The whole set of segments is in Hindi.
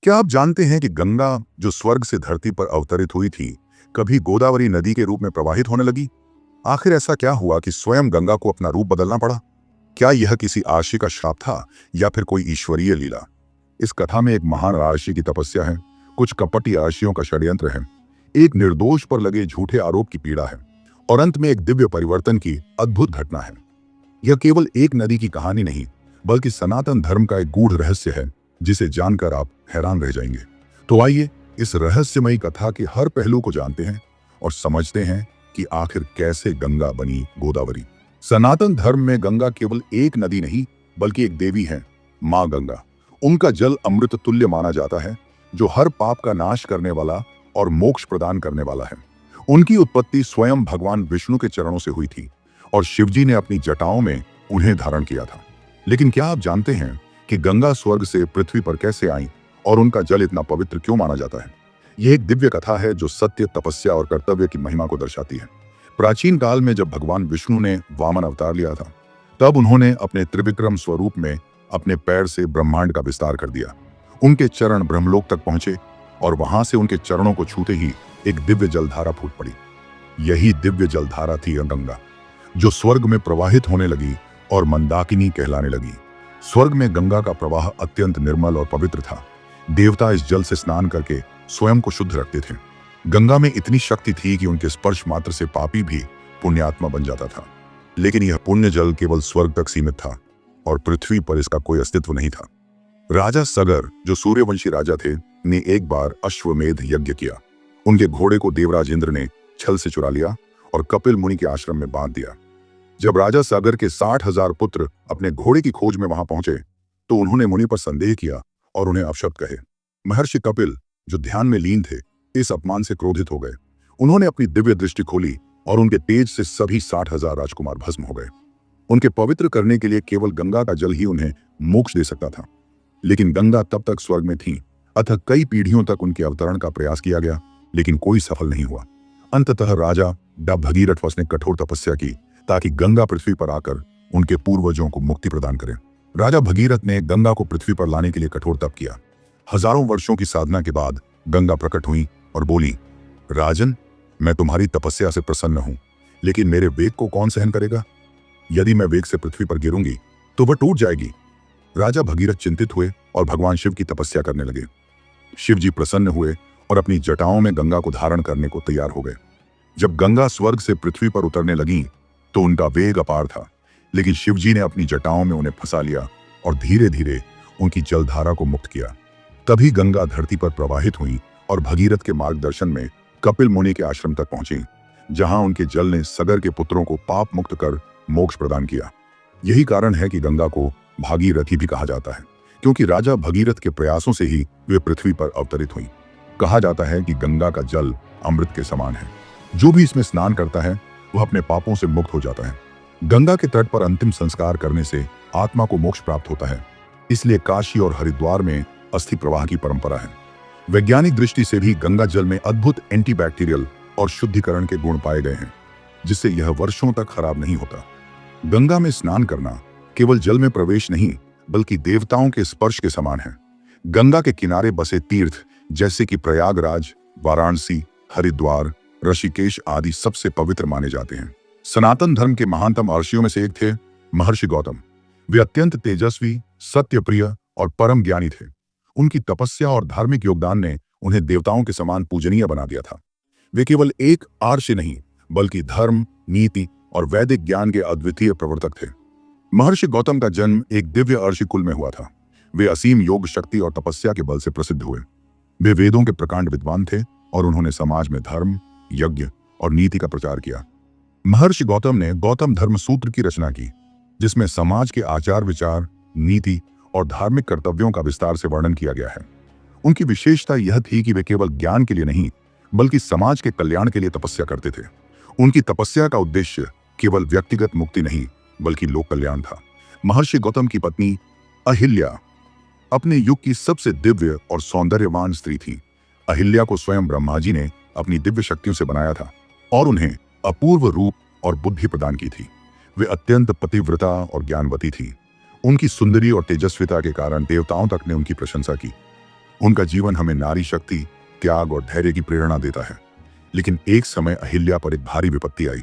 क्या आप जानते हैं कि गंगा जो स्वर्ग से धरती पर अवतरित हुई थी, कभी गोदावरी नदी के रूप में प्रवाहित होने लगी? आखिर ऐसा क्या हुआ कि स्वयं गंगा को अपना रूप बदलना पड़ा? क्या यह किसी आशी का श्राप था या फिर कोई ईश्वरीय लीला? इस कथा में एक महान आशी की तपस्या है, कुछ कपटी आशियों का षड्यंत्र है, एक निर्दोष पर लगे झूठे आरोप की पीड़ा है और अंत में एक दिव्य परिवर्तन की अद्भुत घटना है। यह केवल एक नदी की कहानी नहीं, बल्कि सनातन धर्म का एक गूढ़ रहस्य है जिसे जानकर आप हैरान रह जाएंगे। तो आइए इस रहस्यमयी कथा के हर पहलू को जानते हैं और समझते हैं कि आखिर कैसे गंगा बनी गोदावरी। सनातन धर्म में गंगा केवल एक नदी नहीं, बल्कि एक देवी है, माँ गंगा। उनका जल अमृत तुल्य माना जाता है, जो हर पाप का नाश करने वाला और मोक्ष प्रदान करने वाला है। उनकी उत्पत्ति स्वयं भगवान विष्णु के चरणों से हुई थी और शिवजी ने अपनी जटाओं में उन्हें धारण किया था। लेकिन क्या आप जानते हैं कि गंगा स्वर्ग से पृथ्वी पर कैसे आई और उनका जल इतना पवित्र क्यों माना जाता है? यह एक दिव्य कथा है जो सत्य, तपस्या और कर्तव्य की महिमा को दर्शाती है। प्राचीन काल में जब भगवान विष्णु ने वामन अवतार लिया था, तब उन्होंने अपने त्रिविक्रम स्वरूप में अपने पैर से ब्रह्मांड का विस्तार कर दिया। उनके चरण ब्रह्मलोक तक पहुंचे और वहां से उनके चरणों को छूते ही एक दिव्य जलधारा फूट पड़ी। यही दिव्य जलधारा थी गंगा, जो स्वर्ग में प्रवाहित होने लगी और मंदाकिनी कहलाने लगी। स्वर्ग में गंगा का प्रवाह अत्यंत निर्मल और पवित्र था। देवता इस जल से स्नान करके स्वयं को शुद्ध रखते थे। गंगा में इतनी शक्ति थी कि उनके स्पर्श मात्र से पापी भी पुण्यात्मा बन जाता था। लेकिन यह पुण्य जल केवल स्वर्ग तक सीमित था और पृथ्वी पर इसका कोई अस्तित्व नहीं था। राजा सगर, जो सूर्यवंशी राजा थे, ने एक बार अश्वमेध यज्ञ किया। उनके घोड़े को देवराज इंद्र ने छल से चुरा लिया और कपिल मुनि के आश्रम में बांध दिया। जब राजा सागर के 60,000 पुत्र अपने घोड़े की खोज में वहां पहुंचे, तो उन्होंने मुनि पर संदेह किया और उन्हें अपशब्द कहे। महर्षि कपिल, जो ध्यान में लीन थे, इस अपमान से क्रोधित हो गए। उन्होंने अपनी दिव्य दृष्टि खोली और उनके तेज से सभी 60,000 राजकुमार भस्म हो गए। उनके पवित्र करने के लिए केवल गंगा का जल ही उन्हें मोक्ष दे सकता था। लेकिन गंगा तब तक स्वर्ग में थी, अतः कई पीढ़ियों तक उनके अवतरण का प्रयास किया गया, लेकिन कोई सफल नहीं हुआ। अंततः राजा भगीरथ ने कठोर तपस्या की ताकि गंगा पृथ्वी पर आकर उनके पूर्वजों को मुक्ति प्रदान करे। राजा भगीरथ ने गंगा को पृथ्वी पर लाने के लिए कठोर तप किया। हजारों वर्षों की साधना के बाद गंगा प्रकट हुई और बोली, राजन, मैं तुम्हारी तपस्या से प्रसन्न हूं, लेकिन मेरे वेग को कौन सहन करेगा? यदि मैं वेग से पृथ्वी पर गिरूंगी तो वह टूट जाएगी। राजा भगीरथ चिंतित हुए और भगवान शिव की तपस्या करने लगे। शिव जी प्रसन्न हुए और अपनी जटाओं में गंगा को धारण करने को तैयार हो गए। जब गंगा स्वर्ग से पृथ्वी पर उतरने लगी तो उनका वेग अपार था, लेकिन शिवजी ने अपनी जटाओं में उन्हें फंसा लिया और धीरे धीरे उनकी जलधारा को मुक्त किया। तभी गंगा धरती पर प्रवाहित हुई और भगीरथ के मार्गदर्शन में कपिल मुनि के आश्रम तक पहुंची, जहां उनके जल ने सगर के पुत्रों को पाप मुक्त कर मोक्ष प्रदान किया। यही कारण है कि गंगा को भागीरथी भी कहा जाता है, क्योंकि राजा भगीरथ के प्रयासों से ही वे पृथ्वी पर अवतरित हुई। कहा जाता है कि गंगा का जल अमृत के समान है। जो भी इसमें स्नान करता है वह अपने पापों से मुक्त हो जाता है। गंगा के तट पर अंतिम संस्कार करने से आत्मा को मोक्ष प्राप्त होता है। इसलिए काशी और हरिद्वार में अस्थि प्रवाह की परंपरा है। वैज्ञानिक दृष्टि से भी गंगा जल में अद्भुत एंटीबैक्टीरियल और शुद्धिकरण के गुण पाए गए हैं, जिससे यह वर्षों तक खराब नहीं होता। गंगा में स्नान करना केवल जल में प्रवेश नहीं, बल्कि देवताओं के स्पर्श के समान है। गंगा के किनारे बसे तीर्थ जैसे कि प्रयागराज, वाराणसी, हरिद्वार, ऋषिकेश आदि सबसे पवित्र माने जाते हैं। सनातन धर्म के महानतम ऋषियों में से एक थे महर्षि गौतम। वे अत्यंत तेजस्वी, सत्यप्रिय और परम ज्ञानी थे। उनकी तपस्या और धार्मिक योगदान ने उन्हें देवताओं के समान पूजनीय बना दिया था। वे केवल एक आर्षि नहीं, बल्कि धर्म, नीति और वैदिक ज्ञान के अद्वितीय प्रवर्तक थे। महर्षि गौतम का जन्म एक दिव्य ऋषि कुल में हुआ था। वे असीम योग शक्ति और तपस्या के बल से प्रसिद्ध हुए। वे वेदों के प्रकांड विद्वान थे और उन्होंने समाज में धर्म, यज्ञ और नीति का प्रचार किया। महर्षि गौतम ने गौतम धर्म सूत्र की रचना की, जिसमें समाज के आचार विचार, नीति और धार्मिक कर्तव्यों का विस्तार से वर्णन किया गया है। उनकी विशेषता यह थी कि वे केवल ज्ञान के लिए नहीं, बल्कि समाज के कल्याण के लिए तपस्या करते थे। उनकी तपस्या का उद्देश्य केवल व्यक्तिगत मुक्ति नहीं, बल्कि लोक कल्याण था। महर्षि गौतम की पत्नी अहिल्या अपने युग की सबसे दिव्य और सौंदर्यवान स्त्री थी। अहिल्या को स्वयं ब्रह्मा जी ने अपनी दिव्य शक्तियों से बनाया था और उन्हें अपूर्व रूप और बुद्धि प्रदान की थी। वे अत्यंत पतिव्रता और ज्ञानवती थी। उनकी सुंदरी और तेजस्विता के कारण देवताओं तक ने उनकी प्रशंसा की। उनका जीवन हमें नारी शक्ति, त्याग और धैर्य की प्रेरणा देता है। लेकिन एक समय अहिल्या पर एक भारी विपत्ति आई।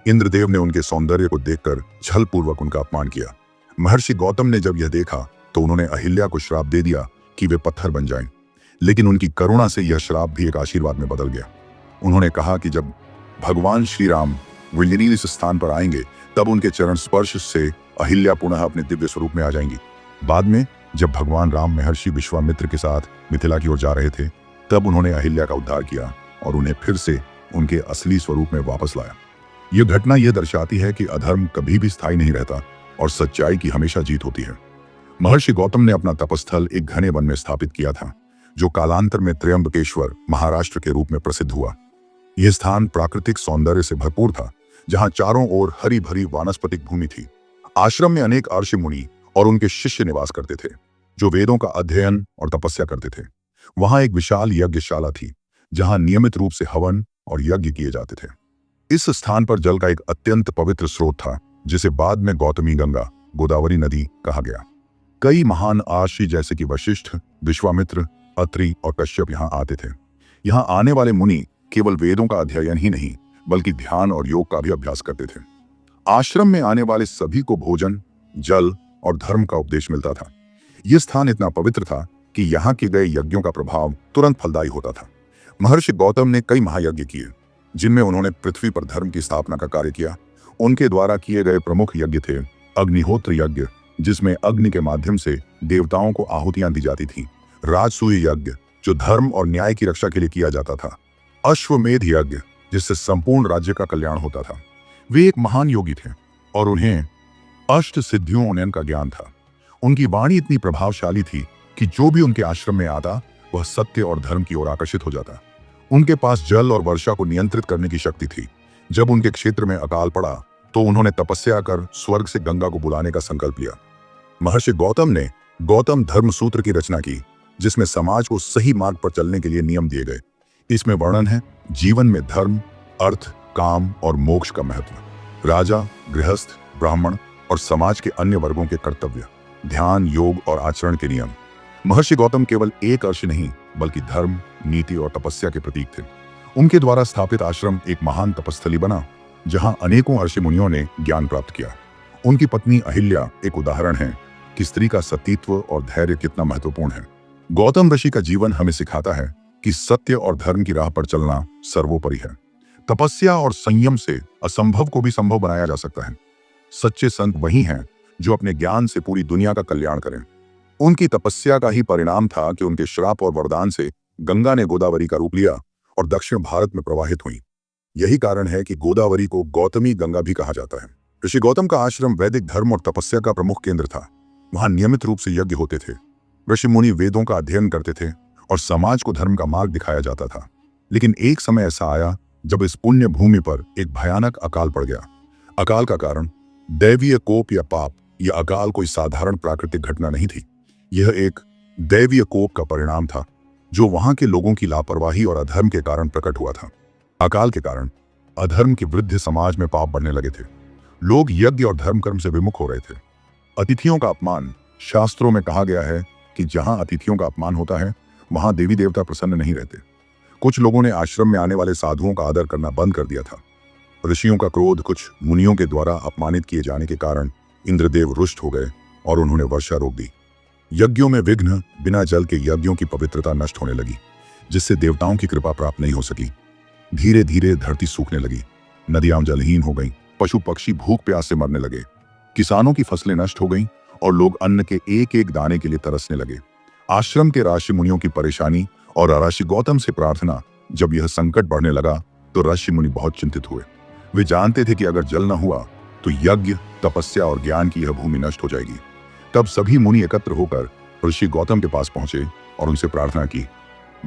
इंद्रदेव ने उनके सौंदर्य को देखकर छलपूर्वक उनका अपमान किया। महर्षि गौतम ने जब यह देखा तो उन्होंने अहिल्या को श्राप दे दिया कि वे पत्थर बन जाएं। लेकिन उनकी करुणा से यह श्राप भी एक आशीर्वाद में बदल गया। उन्होंने कहा कि जब भगवान श्री राम विंजनी इस स्थान पर आएंगे तब उनके चरण स्पर्श से अहिल्या पुनः अपने दिव्य स्वरूप में आ जाएंगी। बाद में जब भगवान राम महर्षि विश्वामित्र के साथ मिथिला की ओर जा रहे थे तब उन्होंने अहिल्या का उद्धार किया और उन्हें फिर से उनके असली स्वरूप में वापस लाया। यह घटना यह दर्शाती है कि अधर्म कभी भी स्थायी नहीं रहता और सच्चाई की हमेशा जीत होती है। महर्षि गौतम ने अपना तपस्थल एक घने वन में स्थापित किया था, जो कालांतर में त्र्यंबकेश्वर महाराष्ट्र के रूप में प्रसिद्ध हुआ। यह स्थान प्राकृतिक सौंदर्य से भरपूर था, जहां चारों ओर हरी भरी वानस्पतिक भूमि थी। आश्रम में अनेक ऋषि मुनि और उनके शिष्य निवास करते थे, जो वेदों का अध्ययन और तपस्या करते थे। वहां एक विशाल यज्ञशाला थी, जहां नियमित रूप से हवन और यज्ञ किए जाते थे। इस स्थान पर जल का एक अत्यंत पवित्र स्रोत था, जिसे बाद में गौतमी गंगा, गोदावरी नदी कहा गया। कई महान आर्षि जैसे कि वशिष्ठ, विश्वामित्र, अत्रि और कश्यप यहाँ आते थे। यहाँ आने वाले मुनि केवल वेदों का अध्ययन ही नहीं बल्कि ध्यान और योग का भी अभ्यास करते थे। आश्रम में आने वाले सभी को भोजन, जल और धर्म का उपदेश मिलता था। यह स्थान इतना पवित्र था कि यहाँ किए गए यज्ञों का प्रभाव तुरंत फलदायी होता था। महर्षि गौतम ने कई महायज्ञ किए, जिनमें उन्होंने पृथ्वी पर धर्म की स्थापना का कार्य किया। उनके द्वारा किए गए प्रमुख यज्ञ थे अग्निहोत्र यज्ञ, जिसमें अग्नि के माध्यम से देवताओं को आहुतियां दी जाती थीं, राजसूय यज्ञ, जो धर्म और न्याय की रक्षा के लिए किया जाता था, अश्वमेध यज्ञ, जिससे संपूर्ण राज्य का कल्याण होता था। वे एक महान योगी थे और उन्हें अष्ट सिद्धियों का ज्ञान था। उनकी वाणी इतनी प्रभावशाली थी कि जो भी उनके आश्रम में आता वह सत्य और धर्म की ओर आकर्षित हो जाता। उनके पास जल और वर्षा को नियंत्रित करने की शक्ति थी। जब उनके क्षेत्र में अकाल पड़ा तो उन्होंने तपस्या कर स्वर्ग से गंगा को बुलाने का संकल्प लिया। महर्षि गौतम ने गौतम धर्म सूत्र की रचना की, जिसमें समाज को सही मार्ग पर चलने के लिए नियम दिए गए। इसमें वर्णन है जीवन में धर्म, अर्थ, काम और मोक्ष का महत्व, राजा, गृहस्थ, ब्राह्मण और समाज के अन्य वर्गों के कर्तव्य, ध्यान, योग और आचरण के नियम। महर्षि गौतम केवल एक ऋषि नहीं बल्कि धर्म, नीति और तपस्या के प्रतीक थे। उनके द्वारा स्थापित आश्रम एक महान तपस्थली बना, जहां अनेकों ऋषि मुनियों ने ज्ञान प्राप्त किया। उनकी पत्नी अहिल्या एक उदाहरण है कि स्त्री का सतीत्व और धैर्य कितना महत्वपूर्ण है। गौतम ऋषि का जीवन हमें सिखाता है कि सत्य और धर्म की राह पर चलना सर्वोपरि है। तपस्या और संयम से असंभव को भी संभव बनाया जा सकता है। सच्चे संत वही हैं जो अपने ज्ञान से पूरी दुनिया का कल्याण करें। उनकी तपस्या का ही परिणाम था कि उनके श्राप और वरदान से गंगा ने गोदावरी का रूप लिया और दक्षिण भारत में प्रवाहित हुई। यही कारण है कि गोदावरी को गौतमी गंगा भी कहा जाता है। ऋषि गौतम का आश्रम वैदिक धर्म और तपस्या का प्रमुख केंद्र था। वहां नियमित रूप से यज्ञ होते थे, ऋषि मुनि वेदों का अध्ययन करते थे और समाज को धर्म का मार्ग दिखाया जाता था। लेकिन एक समय ऐसा आया जब इस पुण्य भूमि पर एक भयानक अकाल पड़ गया। अकाल का कारण दैवीय कोप या पाप। यह अकाल कोई साधारण प्राकृतिक घटना नहीं थी। यह एक दैवीय कोप का परिणाम था, जो वहां के लोगों की लापरवाही और अधर्म के कारण प्रकट हुआ था। अकाल के कारण अधर्म के वृद्ध समाज में पाप बढ़ने लगे थे। लोग यज्ञ और धर्म कर्म से विमुख हो रहे थे। अतिथियों का अपमान। शास्त्रों में कहा गया है कि जहां अतिथियों का अपमान होता है वहां देवी देवता प्रसन्न नहीं रहते। कुछ लोगों ने आश्रम में आने वाले साधुओं का आदर करना बंद कर दिया था। ऋषियों का क्रोध कुछ मुनियों के द्वारा अपमानित किए जाने के कारण इंद्रदेव रुष्ट हो गए और उन्होंने वर्षा रोक दी। यज्ञों में विघ्न। बिना जल के यज्ञों की पवित्रता नष्ट होने लगी, जिससे देवताओं की कृपा प्राप्त नहीं हो सकी। धीरे धीरे धरती सूखने लगी, नदियां जलहीन हो गईं, पशु पक्षी भूख प्यास से मरने लगे, किसानों की फसलें नष्ट हो गईं और लोग अन्न के एक एक दाने के लिए तरसने लगे। आश्रम के ऋषि मुनियों की परेशानी और ऋषि गौतम से प्रार्थना। जब यह संकट बढ़ने लगा तो ऋषि मुनि बहुत चिंतित हुए। वे जानते थे कि अगर जल न हुआ तो यज्ञ, तपस्या और ज्ञान की यह भूमि नष्ट हो जाएगी। तब सभी मुनि एकत्र होकर ऋषि गौतम के पास पहुंचे और उनसे प्रार्थना की,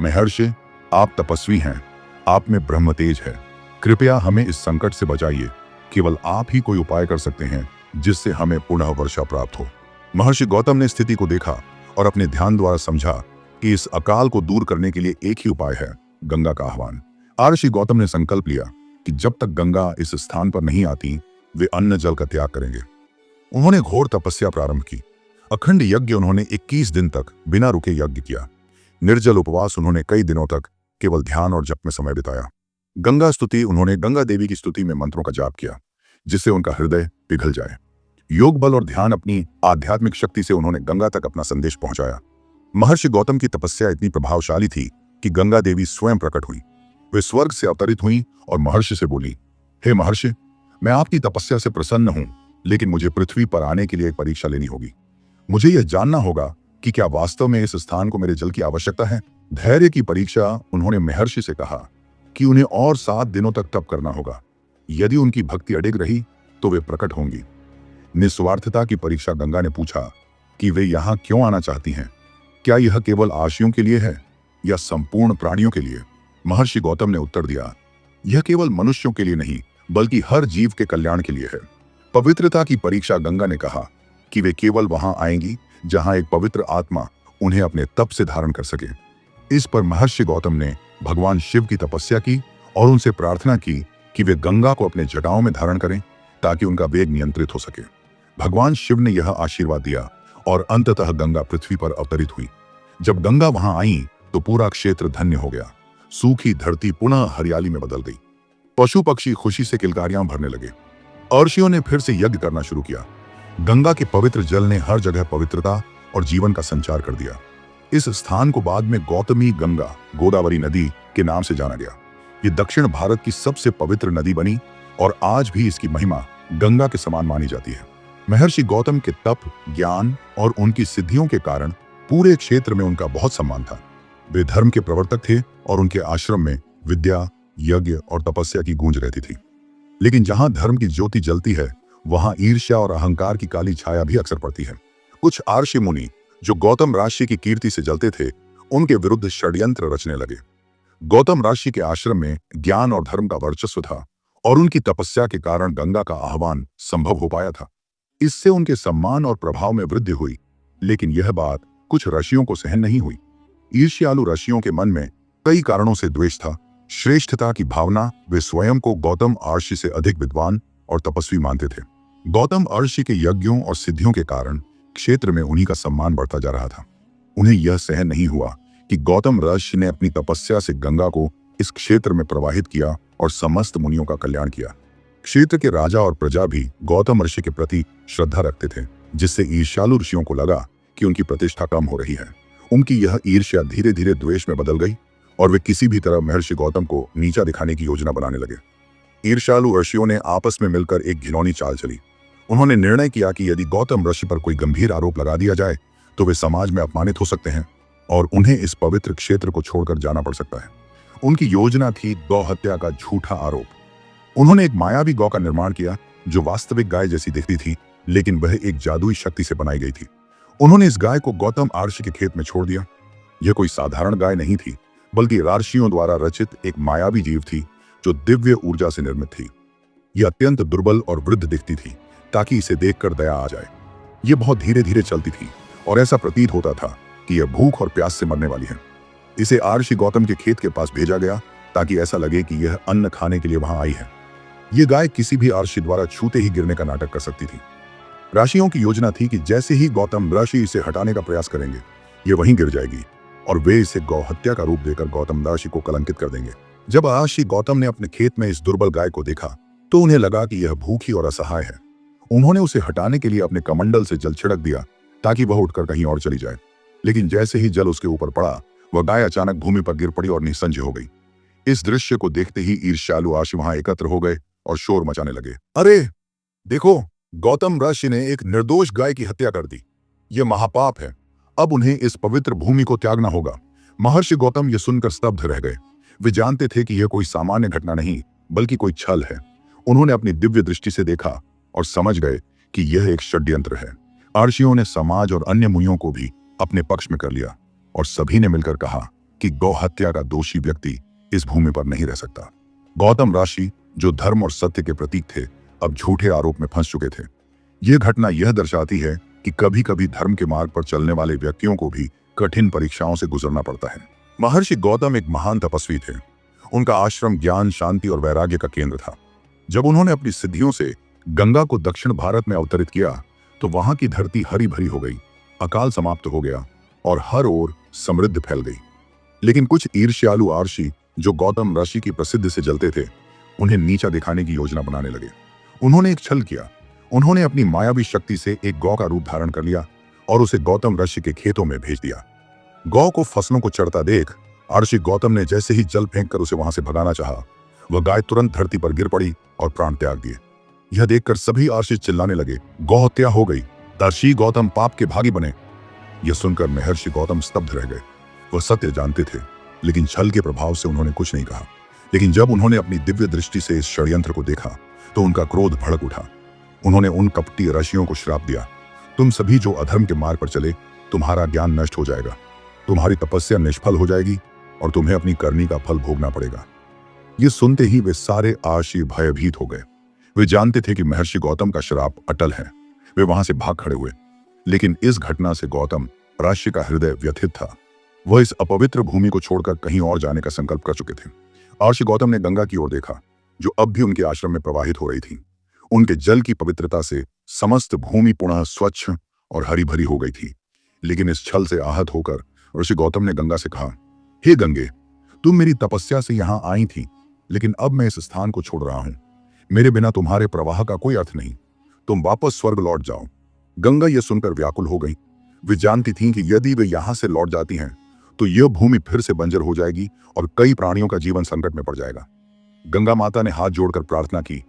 महर्षि, आप तपस्वी हैं, आप में ब्रह्म तेज है, कृपया हमें इस संकट से बचाइए। केवल आप ही कोई उपाय कर सकते हैं जिससे हमें पुनः वर्षा प्राप्त हो। महर्षि गौतम ने स्थिति को देखा और अपने ध्यान द्वारा समझा कि इस अकाल को दूर करने के लिए एक ही उपाय है, गंगा का आह्वान। ऋषि गौतम ने संकल्प लिया कि जब तक गंगा इस स्थान पर नहीं आती वे अन्न जल का त्याग करेंगे। उन्होंने घोर तपस्या प्रारंभ की। अखंड यज्ञ उन्होंने 21 दिन तक बिना रुके यज्ञ किया। निर्जल उपवास उन्होंने कई दिनों तक केवल ध्यान और जप में समय बिताया। गंगा स्तुति उन्होंने गंगा देवी की स्तुति में मंत्रों का जाप किया जिससे उनका हृदय पिघल जाए। योग बल और ध्यान अपनी आध्यात्मिक शक्ति से उन्होंने गंगा तक अपना संदेश पहुंचाया। महर्षि गौतम की तपस्या इतनी प्रभावशाली थी कि गंगा देवी स्वयं प्रकट हुई। वे स्वर्ग से अवतरित हुई और महर्षि से बोली, हे महर्षि, मैं आपकी तपस्या से प्रसन्न हूं, लेकिन मुझे पृथ्वी पर आने के लिए एक परीक्षा लेनी होगी। मुझे यह जानना होगा कि क्या वास्तव में इस स्थान को मेरे जल की आवश्यकता है। धैर्य की परीक्षा उन्होंने महर्षि से कहा कि उन्हें और 7 दिनों तक तप करना होगा। यदि उनकी भक्ति अडिग रही तो वे प्रकट होंगी। निस्वार्थता की परीक्षा गंगा ने पूछा कि वे यहाँ क्यों आना चाहती हैं। क्या यह केवल आर्षियों के लिए है या संपूर्ण प्राणियों के लिए। महर्षि गौतम ने उत्तर दिया, यह केवल मनुष्यों के लिए नहीं बल्कि हर जीव के कल्याण के लिए है। पवित्रता की परीक्षा गंगा ने कहा कि वे केवल वहां आएंगी जहां एक पवित्र आत्मा उन्हें अपने तप से धारण कर सके। इस पर महर्षि गौतम ने भगवान शिव की तपस्या की और उनसे प्रार्थना की कि वे गंगा को अपने जटाओं में धारण करें ताकि उनका वेग नियंत्रित हो सके। भगवान शिव ने यह आशीर्वाद दिया और अंततः गंगा पृथ्वी पर अवतरित हुई। जब गंगा वहां आई तो पूरा क्षेत्र धन्य हो गया। सूखी धरती पुनः हरियाली में बदल गई। पशु पक्षी खुशी से किलकारियां भरने लगे। अर्षियों ने फिर से यज्ञ करना शुरू किया। गंगा के पवित्र जल ने हर जगह पवित्रता और जीवन का संचार कर दिया। इस स्थान को बाद में गौतमी गंगा गोदावरी नदी के नाम से जाना गया। ये दक्षिण भारत की सबसे पवित्र नदी बनी और आज भी इसकी महिमा गंगा के समान मानी जाती है। महर्षि गौतम के तप, ज्ञान और उनकी सिद्धियों के कारण पूरे क्षेत्र में उनका बहुत सम्मान था। वे धर्म के प्रवर्तक थे और उनके आश्रम में विद्या, यज्ञ और तपस्या की गूंज रहती थी। लेकिन जहां धर्म की ज्योति जलती है वहां ईर्ष्या और अहंकार की काली छाया भी अक्सर पड़ती है। कुछ आर्षि मुनि जो गौतम ऋषि की कीर्ति से जलते थे उनके विरुद्ध षड्यंत्र रचने लगे। गौतम ऋषि के आश्रम में ज्ञान और धर्म का वर्चस्व था और उनकी तपस्या के कारण गंगा का आह्वान संभव हो पाया था। इससे उनके सम्मान और प्रभाव में वृद्धि हुई। लेकिन यह बात कुछ ऋषियों को सहन नहीं हुई। ईर्ष्यालु ऋषियों के मन में कई कारणों से द्वेष था। श्रेष्ठता की भावना, वे स्वयं को गौतम ऋषि से अधिक विद्वान और तपस्वी मानते थे। गौतम ऋषि के यज्ञों और सिद्धियों के कारण क्षेत्र में उन्हीं का सम्मान बढ़ता जा रहा था। उन्हें यह सहन नहीं हुआ कि गौतम ऋषि ने अपनी तपस्या से गंगा को इस क्षेत्र में प्रवाहित किया और समस्त मुनियों का कल्याण किया। क्षेत्र के राजा और प्रजा भी गौतम ऋषि के प्रति श्रद्धा रखते थे, जिससे ईर्ष्यालु ऋषियों को लगा कि उनकी प्रतिष्ठा कम हो रही है। उनकी यह ईर्ष्या धीरे धीरे द्वेष में बदल गई और वे किसी भी तरह महर्षि गौतम को नीचा दिखाने की योजना बनाने लगे। ईर्ष्यालु ऋषियों ने आपस में मिलकर एक घिनौनी चाल चली। उन्होंने निर्णय किया कि यदि गौतम ऋषि पर कोई गंभीर आरोप लगा दिया जाए तो वे समाज में अपमानित हो सकते हैं और उन्हें इस पवित्र क्षेत्र को छोड़कर जाना पड़ सकता है। उनकी योजना थी गौ हत्या का झूठा आरोप। उन्होंने एक मायावी गौ का निर्माण किया जो वास्तविक गाय जैसी दिखती थी, लेकिन वह एक जादुई शक्ति से बनाई गई थी। उन्होंने इस गाय को गौतम ऋषि के खेत में छोड़ दिया। यह कोई साधारण गाय नहीं थी, बल्कि ऋषियों द्वारा रचित एक मायावी जीव थी जो दिव्य ऊर्जा से निर्मित थी। यह अत्यंत दुर्बल और वृद्ध दिखती थी ताकि इसे देखकर दया आ जाए। यह बहुत धीरे धीरे चलती थी और ऐसा प्रतीत होता था कि यह भूख और प्यास से मरने वाली है। इसे ऋषि गौतम के खेत के पास भेजा गया ताकि ऐसा लगे कि यह अन्न खाने के लिए वहां आई है। यह गाय किसी भी ऋषि द्वारा छूते ही गिरने का नाटक कर सकती थी। ऋषियों की योजना थी कि जैसे ही गौतम ऋषि इसे हटाने का प्रयास करेंगे, यह वहीं गिर जाएगी और वे इसे गौ हत्या का रूप देकर गौतम ऋषि को कलंकित कर देंगे। जब ऋषि गौतम ने अपने खेत में इस दुर्बल गाय को देखा तो उन्हें लगा कि यह भूखी और असहाय है। उन्होंने उसे हटाने के लिए अपने कमंडल से जल छिड़क दिया ताकि वह उठकर कहीं और चली जाए। लेकिन जैसे ही जल उसके ऊपर पड़ा, वह गाय अचानक भूमि पर गिर पड़ी और निस्संज हो गई। इस दृश्य को देखते ही ईर्ष्यालु ऋषि वहां एकत्र हो गए और शोर मचाने लगे। अरे देखो, गौतम ऋषि ने एक निर्दोष गाय की हत्या कर दी। यह महापाप है। अब उन्हें इस पवित्र भूमि को त्यागना होगा। महर्षि गौतम यह सुनकर स्तब्ध रह गए। वे जानते थे कि यह कोई सामान्य घटना नहीं बल्कि कोई छल है। उन्होंने अपनी दिव्य दृष्टि से देखा और समझ गए कि यह एक षड्यंत्र है। ऋषियों ने समाज और अन्य मुनियों को भी अपने पक्ष में कर लिया और सभी ने मिलकर कहा कि गौ हत्या का दोषी व्यक्ति इस भूमि पर नहीं रह सकता। गौतम ऋषि जो धर्म और सत्य के प्रतीक थे, अब झूठे आरोप में फंस चुके थे। यह घटना यह दर्शाती है कि कभी कभी धर्म के मार्ग पर चलने वाले व्यक्तियों को भी कठिन परीक्षाओं से गुजरना पड़ता है। महर्षि गौतम एक महान तपस्वी थे। उनका आश्रम ज्ञान, शांति और वैराग्य का केंद्र था। जब उन्होंने अपनी सिद्धियों से गंगा को दक्षिण भारत में अवतरित किया तो वहां की धरती हरी भरी हो गई, अकाल समाप्त हो गया और हर ओर समृद्धि फैल गई। लेकिन कुछ ईर्ष्यालु आर्षि जो गौतम ऋषि की प्रसिद्धि से जलते थे, उन्हें नीचा दिखाने की योजना बनाने लगे। उन्होंने एक छल किया। उन्होंने अपनी मायावी शक्ति से एक गौ का रूप धारण कर लिया और उसे गौतम ऋषि के खेतों में भेज दिया। गौ को फसलों को चढ़ता देख आर्षि गौतम ने जैसे ही जल फेंक कर उसे वहां से भगाना चाहा, वह गाय तुरंत धरती पर गिर पड़ी और प्राण त्याग दिए। यह देखकर सभी आर्षि चिल्लाने लगे, गौ हत्या हो गई, ऋषि गौतम पाप के भागी बने। यह सुनकर महर्षि गौतम स्तब्ध रह गए। वह सत्य जानते थे, लेकिन छल के प्रभाव से उन्होंने कुछ नहीं कहा। लेकिन जब उन्होंने अपनी दिव्य दृष्टि से इस षड्यंत्र को देखा तो उनका क्रोध भड़क उठा। उन्होंने उन कपटी ऋषियों को श्राप दिया, तुम सभी जो अधर्म के मार्ग पर चले, तुम्हारा ज्ञान नष्ट हो जाएगा, तुम्हारी तपस्या निष्फल हो जाएगी और तुम्हें अपनी करनी का फल भोगना पड़ेगा। ये सुनते ही वे सारे आर्षि भयभीत हो गए। वे जानते थे कि महर्षि गौतम का श्राप अटल है। वे वहां से भाग खड़े हुए। लेकिन इस घटना से गौतम ऋषि का हृदय व्यथित था। वह इस अपवित्र भूमि को छोड़कर कहीं और जाने का संकल्प कर चुके थे। आर्षि गौतम ने गंगा की ओर देखा, जो अब भी उनके आश्रम में प्रवाहित हो रही थी। उनके जल की पवित्रता से समस्त भूमि पुनः स्वच्छ और हरी भरी हो गई थी। लेकिन इस छल से आहत होकर ऋषि गौतम ने गंगा से कहा, हे गंगे, तुम मेरी तपस्या से यहां आई थी, लेकिन अब मैं इस स्थान को छोड़ रहा हूं। मेरे बिना तुम्हारे प्रवाह का कोई अर्थ नहीं। तुम वापस स्वर्ग लौट जाओ। गंगा यह सुनकर व्याकुल हो गई। वे जानती थीं कि यदि वे यहां से लौट जाती हैं तो यह भूमि फिर से बंजर हो जाएगी और कई प्राणियों का जीवन संकट में पड़ जाएगा। गंगा माता ने हाथ जोड़कर प्रार्थना की,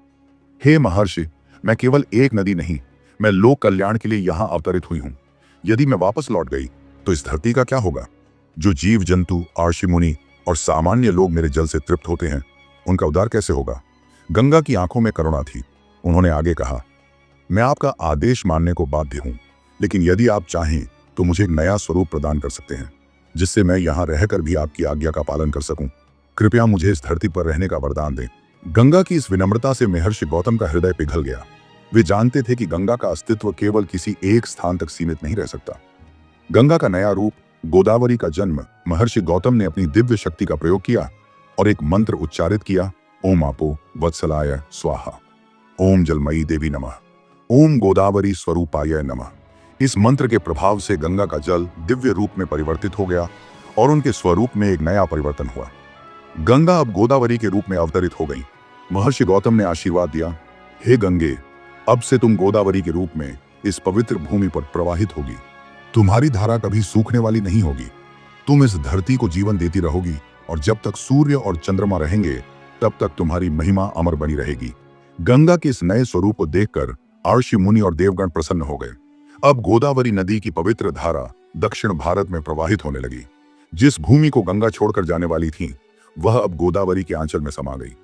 हे महर्षि, मैं केवल एक नदी नहीं, मैं लोक कल्याण के लिए यहां अवतरित हुई हूं। यदि मैं वापस लौट गई तो इस धरती का क्या होगा? जो जीव जंतु, आर्षि मुनि और सामान्य लोग मेरे जल से तृप्त होते हैं, उनका उद्धार कैसे होगा? गंगा की आंखों में करुणा थी। उन्होंने आगे कहा, मैं आपका आदेश मानने को बाध्य हूं, लेकिन यदि आप चाहें तो मुझे एक नया स्वरूप प्रदान कर सकते हैं, जिससे मैं यहां रहकर भी आपकी आज्ञा का पालन कर सकूं। कृपया मुझे इस धरती पर रहने का वरदान दें। गंगा की इस विनम्रता से महर्षि गौतम का हृदय पिघल गया। वे जानते थे कि गंगा का अस्तित्व केवल किसी एक स्थान तक सीमित नहीं रह सकता। गंगा का नया रूप गोदावरी का जन्म। महर्षि गौतम ने अपनी दिव्य शक्ति का प्रयोग किया और एक मंत्र उच्चारित किया, ओम आपो वत्सलाय स्वाहा, ओम जलमयी देवी नमः, ओम गोदावरी स्वरूपाय नमः। इस मंत्र के प्रभाव से गंगा का जल दिव्य रूप में परिवर्तित हो गया और उनके स्वरूप में एक नया परिवर्तन हुआ। गंगा अब गोदावरी के रूप में अवतरित हो गई। महर्षि गौतम ने आशीर्वाद दिया, हे गंगे, अब से तुम गोदावरी के रूप में इस पवित्र भूमि पर प्रवाहित होगी। तुम्हारी धारा कभी सूखने वाली नहीं होगी। तुम इस धरती को जीवन देती रहोगी और जब तक सूर्य और चंद्रमा रहेंगे तब तक तुम्हारी महिमा अमर बनी रहेगी। गंगा के इस नए स्वरूप को देखकर आर्षि मुनि और देवगण प्रसन्न हो गए। अब गोदावरी नदी की पवित्र धारा दक्षिण भारत में प्रवाहित होने लगी। जिस भूमि को गंगा छोड़कर जाने वाली थी, वह अब गोदावरी के आंचल में समा गई।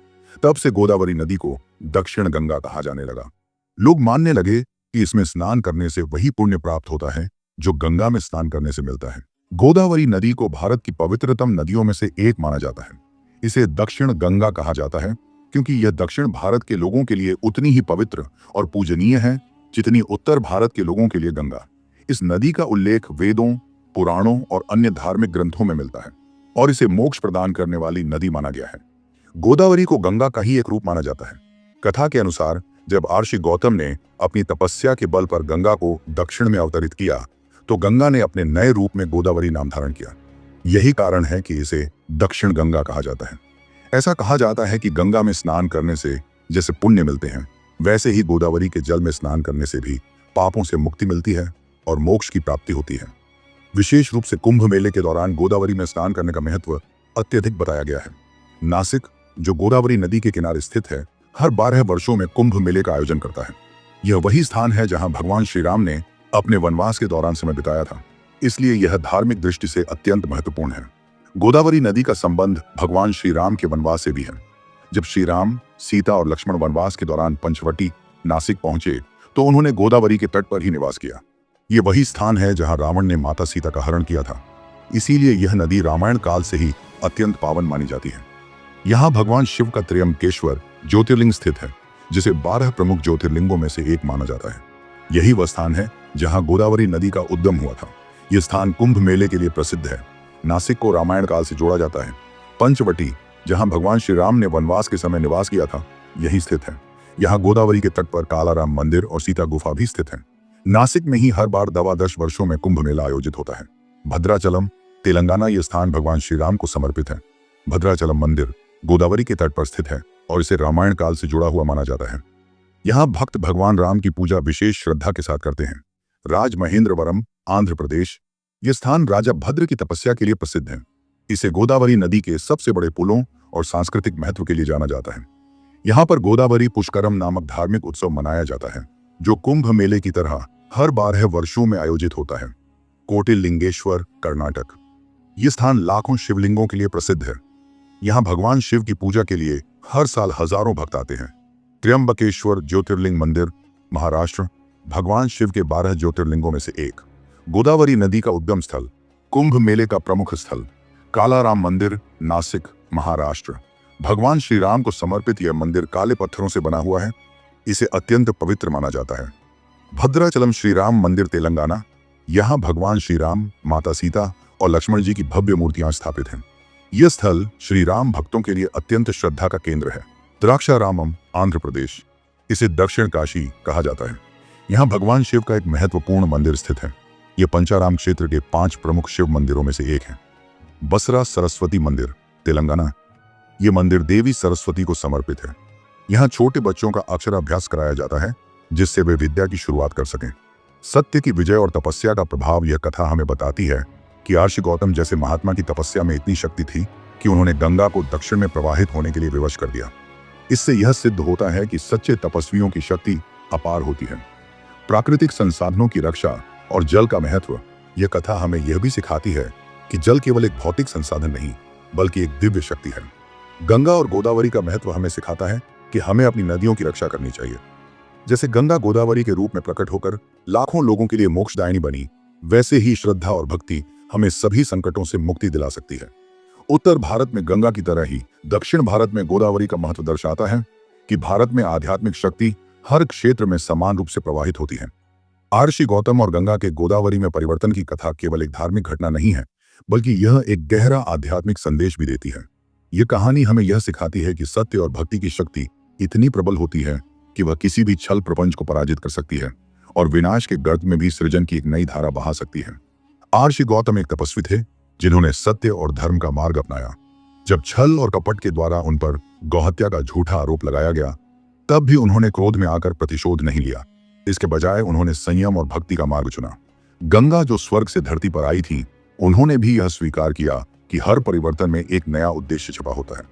तब से गोदावरी नदी को दक्षिण गंगा कहा जाने लगा। लोग मानने लगे कि इसमें स्नान करने से वही पुण्य प्राप्त होता है जो गंगा में स्नान करने से मिलता है। गोदावरी नदी को भारत की पवित्रतम नदियों में से एक माना जाता है। इसे दक्षिण गंगा कहा जाता है क्योंकि यह दक्षिण भारत के लोगों के लिए उतनी ही पवित्र और पूजनीय है जितनी उत्तर भारत के लोगों के लिए गंगा। इस नदी का उल्लेख वेदों, पुराणों और अन्य धार्मिक ग्रंथों में मिलता है और इसे मोक्ष प्रदान करने वाली नदी माना गया है। गोदावरी को गंगा का ही एक रूप माना जाता है। कथा के अनुसार जब आर्षि गौतम ने अपनी तपस्या के बल पर गंगा को दक्षिण में अवतरित किया तो गंगा ने अपने नए रूप में गोदावरी नाम धारण किया। यही कारण है कि इसे दक्षिण गंगा कहा जाता है। ऐसा कहा जाता है कि गंगा में स्नान करने से जैसे पुण्य मिलते हैं, वैसे ही गोदावरी के जल में स्नान करने से भी पापों से मुक्ति मिलती है और मोक्ष की प्राप्ति होती है। विशेष रूप से कुंभ मेले के दौरान गोदावरी में स्नान करने का महत्व अत्यधिक बताया गया है। नासिक, जो गोदावरी नदी के किनारे स्थित है, हर 12 वर्षों में कुंभ मेले का आयोजन करता है। यह वही स्थान है जहां भगवान श्री राम ने अपने वनवास के दौरान समय बिताया था, इसलिए यह धार्मिक दृष्टि से अत्यंत महत्वपूर्ण है। गोदावरी नदी का संबंध भगवान श्री राम के वनवास से भी है। जब श्री राम, सीता और लक्ष्मण वनवास के दौरान पंचवटी, नासिक पहुंचे तो उन्होंने गोदावरी के तट पर ही निवास किया। ये वही स्थान है जहां रावण ने माता सीता का हरण किया था। इसीलिए यह नदी रामायण काल से ही अत्यंत पावन मानी जाती है। यहाँ भगवान शिव का त्र्यंबकेश्वर ज्योतिर्लिंग स्थित है, जिसे 12 प्रमुख ज्योतिर्लिंगों में से एक माना जाता है। यही वह स्थान है जहां गोदावरी नदी का उद्गम हुआ था। यह स्थान कुंभ मेले के लिए प्रसिद्ध है। नासिक को रामायण काल से जोड़ा जाता है। पंचवटी, जहां भगवान श्री राम ने वनवास के समय निवास किया था, यही स्थित है। यहाँ गोदावरी के तट पर कालाराम मंदिर और सीता गुफा भी स्थित है। नासिक में ही हर बार 10 वर्षों में कुंभ मेला आयोजित होता है। भद्राचलम, तेलंगाना ये स्थान भगवान श्री राम को समर्पित है। भद्राचलम मंदिर गोदावरी के तट पर स्थित है और इसे रामायण काल से जुड़ा हुआ माना जाता है। यहाँ भक्त भगवान राम की पूजा विशेष श्रद्धा के साथ करते हैं। राजमहेंद्रवरम आंध्र प्रदेश ये स्थान राजा भद्र की तपस्या के लिए प्रसिद्ध है। इसे गोदावरी नदी के सबसे बड़े पुलों और सांस्कृतिक महत्व के लिए जाना जाता है। यहाँ पर गोदावरी पुष्करम नामक धार्मिक उत्सव मनाया जाता है, जो कुंभ मेले की तरह हर 12 वर्षों में आयोजित होता है। कोटिलिंगेश्वर कर्नाटक ये स्थान लाखों शिवलिंगों के लिए प्रसिद्ध है। यहाँ भगवान शिव की पूजा के लिए हर साल हजारों भक्त आते हैं। त्र्यंबकेश्वर ज्योतिर्लिंग मंदिर महाराष्ट्र भगवान शिव के 12 ज्योतिर्लिंगों में से एक। गोदावरी नदी का उद्गम स्थल, कुंभ मेले का प्रमुख स्थल। कालाराम मंदिर नासिक महाराष्ट्र भगवान श्री राम को समर्पित यह मंदिर काले पत्थरों से बना हुआ है। इसे अत्यंत पवित्र माना जाता है। भद्राचलम श्री राम मंदिर तेलंगाना यहाँ भगवान श्री राम, माता सीता और लक्ष्मण जी की भव्य मूर्तियां स्थापित हैं। यह स्थल श्री राम भक्तों के लिए अत्यंत श्रद्धा का केंद्र है। द्राक्षारामम आंध्र प्रदेश इसे दक्षिण काशी कहा जाता है। यहाँ भगवान शिव का एक महत्वपूर्ण मंदिर स्थित है। यह पंचाराम क्षेत्र के 5 प्रमुख शिव मंदिरों में से एक है। बसरा सरस्वती मंदिर तेलंगाना ये मंदिर देवी सरस्वती को समर्पित है। यहाँ छोटे बच्चों का अक्षराभ्यास कराया जाता है, जिससे वे विद्या की शुरुआत कर सकें। सत्य की विजय और तपस्या का प्रभाव यह कथा हमें बताती है कि महर्षि गौतम जैसे महात्मा की तपस्या में इतनी शक्ति थी कि उन्होंने गंगा को दक्षिण में प्रवाहित होने के लिए विवश कर दिया। इससे यह सिद्ध होता है कि सच्चे तपस्वियों की शक्ति अपार होती है। प्राकृतिक संसाधनों की रक्षा और जल का महत्व यह कथा हमें यह भी सिखाती है कि जल केवल एक भौतिक संसाधन नहीं, बल्कि एक दिव्य शक्ति है। गंगा और गोदावरी का महत्व हमें सिखाता है कि हमें अपनी नदियों की रक्षा करनी चाहिए। जैसे गंगा गोदावरी के रूप में प्रकट होकर लाखों लोगों के लिए मोक्षदायिनी बनी, वैसे ही श्रद्धा और भक्ति हमें सभी संकटों से मुक्ति दिला सकती है। उत्तर भारत में गंगा की तरह ही दक्षिण भारत में गोदावरी का महत्व दर्शाता है कि भारत में आध्यात्मिक शक्ति हर क्षेत्र में समान रूप से प्रवाहित होती है। महर्षि गौतम और गंगा के गोदावरी में परिवर्तन की कथा केवल एक धार्मिक घटना नहीं है, बल्कि यह एक गहरा आध्यात्मिक संदेश भी देती है। यह कहानी हमें यह सिखाती है कि सत्य और भक्ति की शक्ति इतनी प्रबल होती है कि वह किसी भी छल प्रपंच को पराजित कर सकती है और विनाश के गर्त में भी सृजन की एक नई धारा बहा सकती है। महर्षि गौतम एक तपस्वी थे जिन्होंने सत्य और धर्म का मार्ग अपनाया। जब छल और कपट के द्वारा उन पर गौहत्या का झूठा आरोप लगाया गया, तब भी उन्होंने क्रोध में आकर प्रतिशोध नहीं लिया। इसके बजाय उन्होंने संयम और भक्ति का मार्ग चुना। गंगा जो स्वर्ग से धरती पर आई थी, उन्होंने भी यह स्वीकार किया कि हर परिवर्तन में एक नया उद्देश्य छिपा होता है।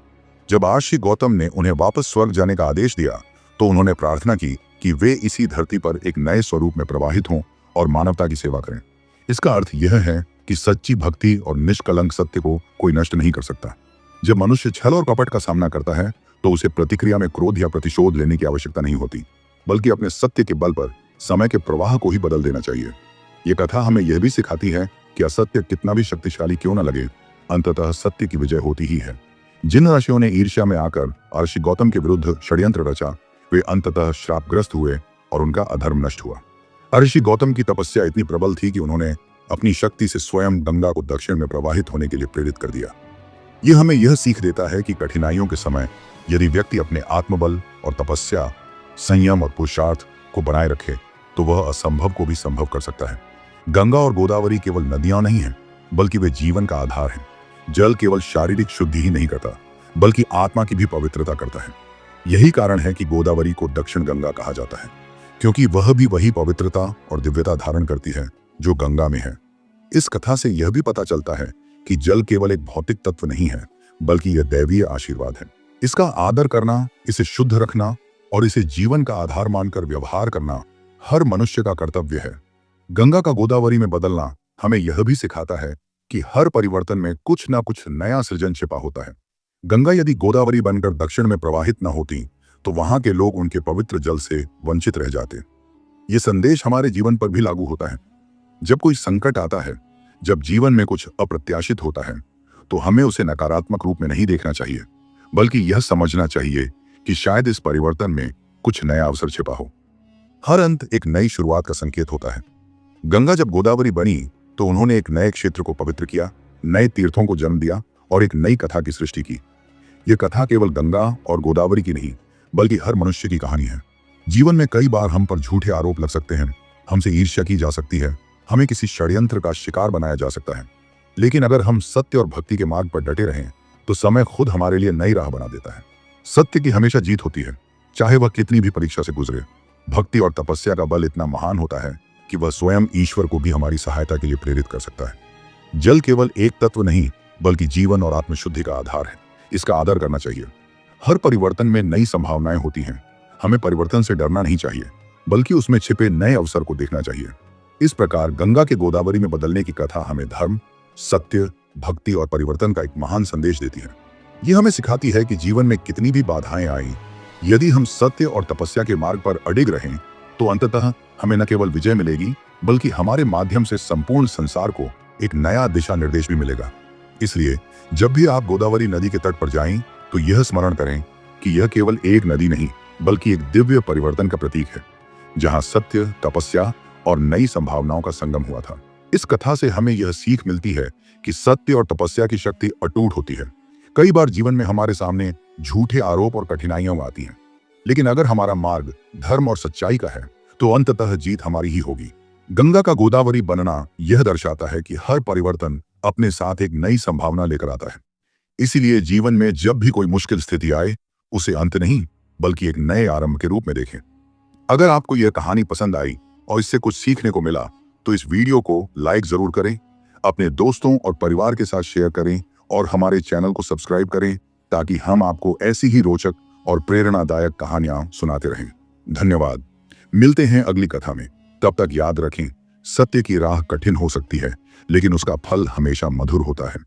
जब महर्षि गौतम ने उन्हें वापस स्वर्ग जाने का आदेश दिया, तो उन्होंने प्रार्थना की कि वे इसी धरती पर एक नए स्वरूप में प्रवाहित हों और मानवता की सेवा करें। इसका अर्थ यह है कि सच्ची भक्ति और निष्कलंक सत्य को कोई नष्ट नहीं कर सकता। जब मनुष्य छल और कपट का सामना करता है, तो उसे प्रतिक्रिया में क्रोध या प्रतिशोध लेने की आवश्यकता नहीं होती, बल्कि अपने सत्य के बल पर समय के प्रवाह को ही बदल देना चाहिए। ये कथा हमें यह भी सिखाती है कि असत्य कितना भी शक्तिशाली क्यों न लगे, अंततः सत्य की विजय होती ही है। जिन ऋषियों ने ईर्ष्या में आकर महर्षि गौतम के विरुद्ध षड्यंत्र रचा, वे अंततः श्रापग्रस्त हुए और उनका अधर्म नष्ट हुआ। महर्षि गौतम की तपस्या इतनी प्रबल थी कि उन्होंने अपनी शक्ति से स्वयं गंगा को दक्षिण में प्रवाहित होने के लिए प्रेरित कर दिया। यह हमें यह सीख देता है कि कठिनाइयों के समय यदि व्यक्ति अपने आत्मबल और तपस्या, संयम और पुरुषार्थ को बनाए रखे, तो वह असंभव को भी संभव कर सकता है। गंगा और गोदावरी केवल नदियां नहीं हैं, बल्कि वे जीवन का आधार हैं। जल केवल शारीरिक शुद्धि ही नहीं करता, बल्कि आत्मा की भी पवित्रता करता है। यही कारण है कि गोदावरी को दक्षिण गंगा कहा जाता है, क्योंकि वह भी वही पवित्रता और दिव्यता धारण करती है जो गंगा में है। इस कथा से यह भी पता चलता है कि जल केवल एक भौतिक तत्व नहीं है, बल्कि यह दैवीय आशीर्वाद है। इसका आदर करना, इसे शुद्ध रखना और इसे जीवन का आधार मानकर व्यवहार करना हर मनुष्य का कर्तव्य है। गंगा का गोदावरी में बदलना हमें यह भी सिखाता है कि हर परिवर्तन में कुछ ना कुछ नया सृजन छिपा होता है। गंगा यदि गोदावरी बनकर दक्षिण में प्रवाहित न होती, तो वहां के लोग उनके पवित्र जल से वंचित रह जाते। ये संदेश हमारे जीवन पर भी लागू होता है। जब कोई संकट आता है, जब जीवन में कुछ अप्रत्याशित होता है, तो हमें उसे नकारात्मक रूप में नहीं देखना चाहिए, बल्कि यह समझना चाहिए कि शायद इस परिवर्तन में कुछ नया अवसर छिपा हो। हर अंत एक नई शुरुआत का संकेत होता है। गंगा जब गोदावरी बनी, तो उन्होंने एक नए क्षेत्र को पवित्र किया, नए तीर्थों को जन्म दिया और एक नई कथा की सृष्टि की। यह कथा केवल गंगा और गोदावरी की नहीं, बल्कि हर मनुष्य की कहानी है। जीवन में कई बार हम पर झूठे आरोप लग सकते हैं, हमसे ईर्ष्या की जा सकती है, हमें किसी षड्यंत्र का शिकार बनाया जा सकता है। लेकिन अगर हम सत्य और भक्ति के मार्ग पर डटे रहें तो समय खुद हमारे लिए नई राह बना देता है। सत्य की हमेशा जीत होती है, चाहे वह कितनी भी परीक्षा से गुजरे। भक्ति और तपस्या का बल इतना महान होता है कि वह स्वयं ईश्वर को भी हमारी सहायता के लिए प्रेरित कर सकता है। जल केवल एक तत्व नहीं बल्कि जीवन और आत्मशुद्धि का आधार है। इसका आदर करना चाहिए। हर परिवर्तन में नई संभावनाएं होती हैं। हमें परिवर्तन से डरना नहीं चाहिए, बल्कि उसमें छिपे नए अवसर को देखना चाहिए। इस प्रकार गंगा के गोदावरी में बदलने की कथा हमें धर्म, सत्य, भक्ति और परिवर्तन का एक महान संदेश देती है। यह हमें सिखाती है कि जीवन में कितनी भी बाधाएं आए, यदि हम सत्य और तपस्या के मार्ग पर अडिग रहें तो अंततः हमें न केवल विजय मिलेगी बल्कि हमारे माध्यम से संपूर्ण संसार को एक नया दिशा निर्देश भी मिलेगा। इसलिए जब भी आप गोदावरी नदी के तट पर जाएं तो यह स्मरण करें कि यह केवल एक नदी नहीं बल्कि एक दिव्य परिवर्तन का प्रतीक है, जहां सत्य, तपस्या और नई संभावनाओं का संगम हुआ था। इस कथा से हमें यह सीख मिलती है कि सत्य और तपस्या की शक्ति अटूट होती है। कई बार जीवन में हमारे सामने झूठे आरोप और कठिनाइयां आती हैं, लेकिन अगर हमारा मार्ग धर्म और सच्चाई का है तो अंततः जीत हमारी ही होगी। गंगा का गोदावरी बनना यह दर्शाता है कि हर परिवर्तन अपने साथ एक नई संभावना लेकर आता है। इसीलिए जीवन में जब भी कोई मुश्किल स्थिति आए, उसे अंत नहीं बल्कि एक नए आरंभ के रूप में देखें। अगर आपको यह कहानी पसंद आई और इससे कुछ सीखने को मिला तो इस वीडियो को लाइक जरूर करें, अपने दोस्तों और परिवार के साथ शेयर करें और हमारे चैनल को सब्सक्राइब करें ताकि हम आपको ऐसी ही रोचक और प्रेरणादायक कहानियां सुनाते रहें। धन्यवाद। मिलते हैं अगली कथा में। तब तक याद रखें, सत्य की राह कठिन हो सकती है लेकिन उसका फल हमेशा मधुर होता है।